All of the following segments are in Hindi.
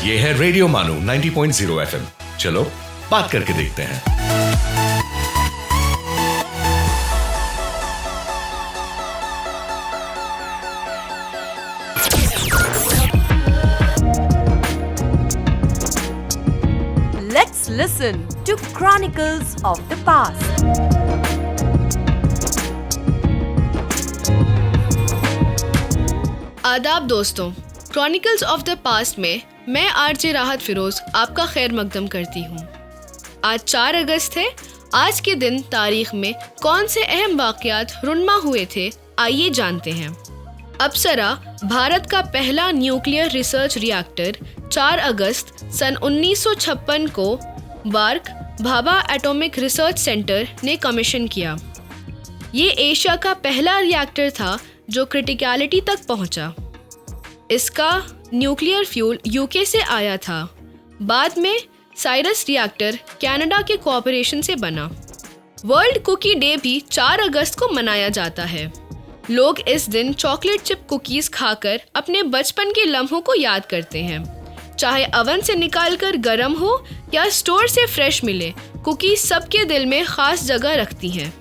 ये है रेडियो मानो 90.0 FM। चलो बात करके देखते हैं। Let's listen to Chronicles of the Past. आदाब दोस्तों, क्रॉनिकल्स ऑफ द पास्ट में मैं आरजे राहत फिरोज आपका खैर मकदम करती हूँ। आज 4 अगस्त है। आज के दिन तारीख में कौन से अहम वाक़यात रुनमा हुए थे, आइए जानते हैं। अप्सरा भारत का पहला न्यूक्लियर रिसर्च रिएक्टर 4 अगस्त सन 1956 को वार्क भाभा एटॉमिक रिसर्च सेंटर ने कमीशन किया। ये एशिया का पहला रिएक्टर था जो क्रिटिकलिटी तक पहुंचा। इसका न्यूक्लियर फ्यूल यूके से आया था। बाद में साइरस रिएक्टर कनाडा के कोऑपरेशन से बना। वर्ल्ड कुकी डे भी 4 अगस्त को मनाया जाता है। लोग इस दिन चॉकलेट चिप कुकीज़ खाकर अपने बचपन के लम्हों को याद करते हैं। चाहे अवन से निकालकर गर्म हो या स्टोर से फ्रेश मिले, कुकीज़ सबके दिल में ख़ास जगह रखती हैं।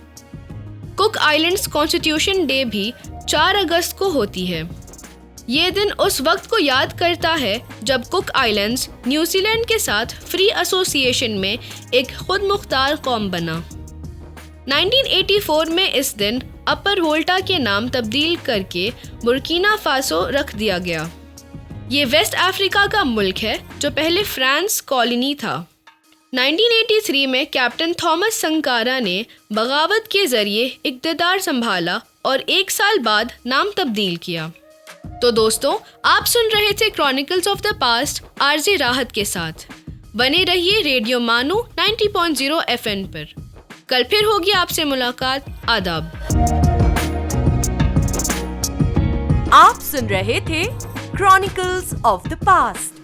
कुक आइलैंड्स कॉन्स्टिट्यूशन डे भी 4 अगस्त को होती है। ये दिन उस वक्त को याद करता है जब कुक आइलैंड्स न्यूजीलैंड के साथ फ्री एसोसिएशन में एक खुद मुख्तार कौम बना। 1984 में इस दिन अपर वोल्टा के नाम तब्दील करके बुर्किना फासो रख दिया गया। ये वेस्ट अफ्रीका का मुल्क है जो पहले फ्रांस कॉलोनी था। 1983 में कैप्टन थॉमस संकारा ने बगावत के जरिए इक़्तिदार संभाला और 1 साल बाद नाम तब्दील किया। तो दोस्तों, आप सुन रहे थे chronicles of the past RJ राहत के साथ। बने रहिए रेडियो मानो 90.0 FM पर। कल फिर होगी आपसे मुलाकात। आदाब। आप सुन रहे थे Chronicles of the Past।